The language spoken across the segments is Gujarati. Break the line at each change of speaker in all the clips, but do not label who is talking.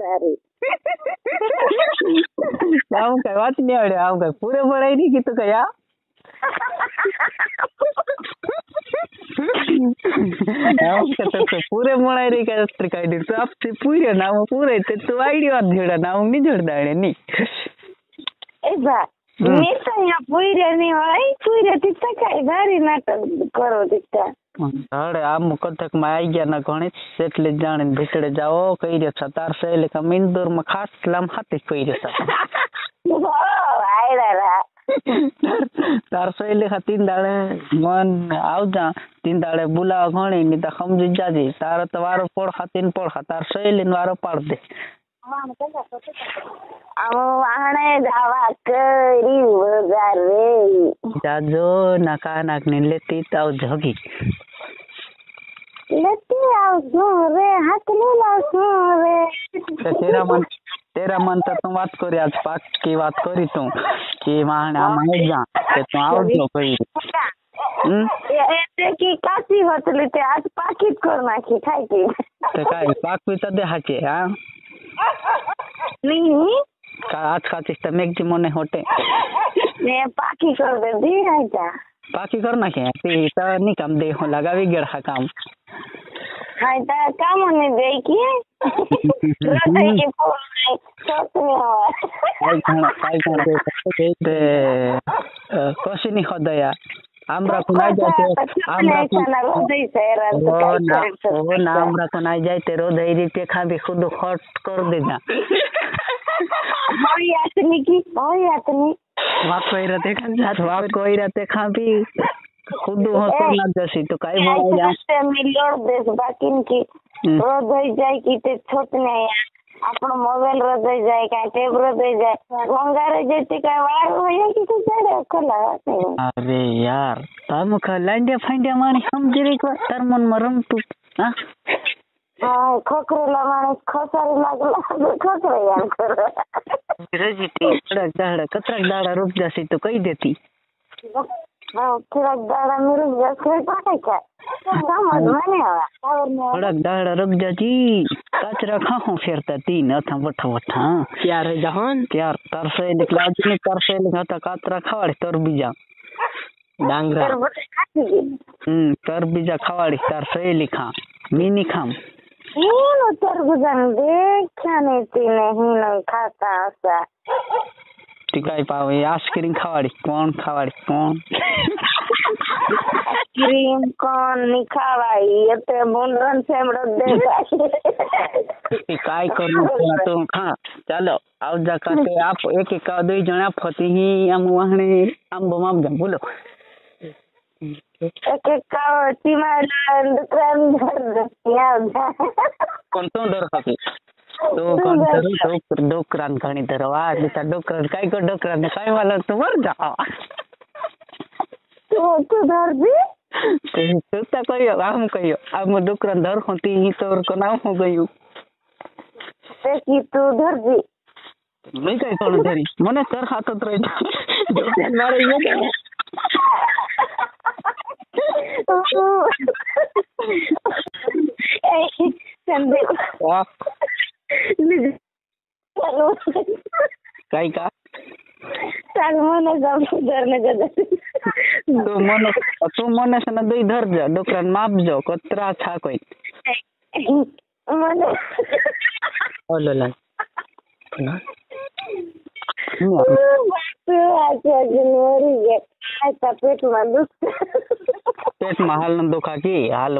સારી
આવું કઈ વાત નહીં આવડે, આવું કઈ પૂરે પડાય નહીં કીધું કઈ આ પૂરે મળાય રહી કે કાઢી તો આપથી પૂરે નામ પૂરે તું આઈડિયો વાત જોડા નામ નહીં જોડદાડે નહીં
એ બા મેં તો અહીંયા પૂરે નહીં હોય પૂરે તીતા કઈ ગારી નાટક કરો તીતા
અરે આમ કથક માં આવી ગયા ના ગણિત એટલે જાણીને ભીતડે જાઓ કઈ રહ્યો છો તાર સહેલે કામ ઇન્દોર માં ખાસ લામ હાથી કઈ રહ્યો તાર સહેલે ખા તીન દાડે મન આવજા તીન દાડે બોલાવા ઘણી ની તો સમજી જાજે તારે તો વારો પોળ ખાતીને પોળ ખા તાર સહેલે ને વારો પાડ દે
આણે જાવા કરી વગારે
જાજો નાકા નાક ને લેતી તાવ જગી
લેતી આવજો રે હાથ ની લાવજો રે
તેરા મન તો તું વાત કરી આજ પાકી વાત કરી તું કે માણે આમ જા કે તું આવજો કઈ
એટલે કે કાચી હોતલી તે આજ પાકી જ કર નાખી થાય કે
તે કાઈ પાકવી તો દે હાચે હા
नहीं
आज खाती तमेक जी मोने होटे
मैं पाकी कर दे दी राजा
पाकी करना क्या ते तो नहीं काम दे हो लगावी गड़ा काम
हां ता काम ने दे की रोते के फोन सोच में हो
काय ते कोशी नहीं होदया आमरा को नहीं जाते आमरा को नहीं जाते रो दे रीते खा भी खुद हट कर देना
होई आतनी
वाक कोई रहते खा भी खुद हो तो ना जैसी तो काई बोला
जा मिलोड़ देश बाकी की रो दे जाए की ते छोटने આપણો મોબાઈલ રોજાઈ જાય કે ટેબ રોજાઈ જાય ગંગારે જેતી કઈ વાર હોય કે તું ચડે ખલા
અરે યાર તામ ખલાંડ્યા ફાંડ્યા માણી સમજી રે કો તાર મન માં રમતું હા
ખોખરેલા માણસ ખસારી લાગલા ખોખરે યાર કરે
રજીતી કડક દાડા કતરાક દાડા રૂપ જાસી તો કઈ દેતી
કડક દાડા મિરુક જાસી પાકે કે સમજ મને
કડક દાડા રૂપ જાજી કાચરા ખાહો ફેરતા તીન અથા વઠા ત્યારે જહોન ત્યાર તરસે નીકળાજી ને તરસે હતા કાચરા ખાવાડે તર બીજા ડાંગરા તરબીજા ખવાડી તાર સહેલી ખા મીની ખામ
એનો તરબૂજા દેખ્યા ને તે નહીં ખાતા હસા
ટીકાઈ પાવે આઈસ્ક્રીમ ખવાડી કોણ
આઈસ્ક્રીમ કોણ ની ખવાય એટલે મુંડન સેમડો દેખાય
ટીકાઈ કરું તો ખા ચાલો આવજા કાતે આપ એક એક દઈ જણા ફતી આમ વાહણે આંબો મામજા બોલો
એક ટીમા દુકાન
કોણ તો ડર ખાતી તો કોણ તો ડોકરાન ઘણી ધરવા દીતા ડોકરાન કાઈ કો ડોકરાન કાઈ વાલો તો મર જા
તો ધરજી
તો તા કયો આમ ડોકરાન ધર હોતી હી તોર કો નામ હો ગયું
તે કી તું ધરજી
મેં કઈ કોણ ધરી મને તર ખાતો જ રહી મારે કઈ કા
મને
તું મને છે ને દઈ ધરજો ડોકરાન માપજો કતરા છા કોઈ
મને
ઓલો લાગ પેટમાં હાલ ન દુખા કી હાલ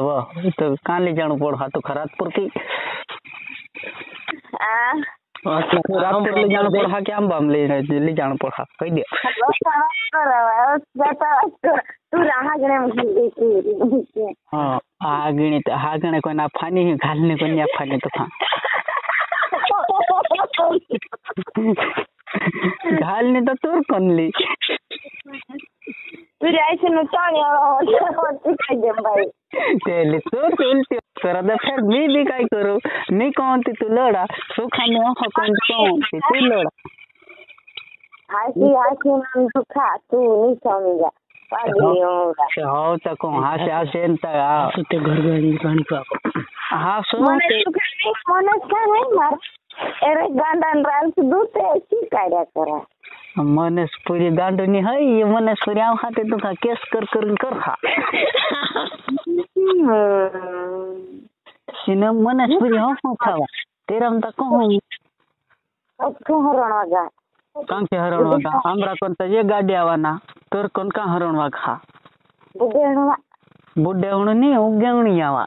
તો કાલી જાણું પડ હાથું ખરાબ પૂરતી રાત લઈ જાણું પડ હા કે આમ બામ લઈ જાણું પડ હા કહી દે હા ગણે કોઈ ના ફાની ઘાલ ને કોઈ ના ફાની તો ખા घाल ने तो तोर कनली
फिर ऐसे न चाणी होती काय दे भाई
तेली तो उल्टी करा दे फिर मैं भी काय करू मैं कौन ती तू लड़ा सुखा में हो कौन ती तू लड़ा
हासी नाम सुखा तू नहीं समझा पागल होगा
हो तो को हासे न ता सुते घर पानी पाको हां सुनो
मन का नहीं मार अरे गांडा रांस दूते की काढ्या करा
मनेशपुरी गांडूनी हाय ये मनेशपुरी आव हाते तू का केस कर खा सिने मनेशपुरी हो खावा तेरम तक कहूं
हरणवागा
कांके हरणवागा हमरा कोन त ये गाडी आवाना तर कोन का हरणवागा
बुड्ढे
बुड्ढे हुण नी उगेवणी आवा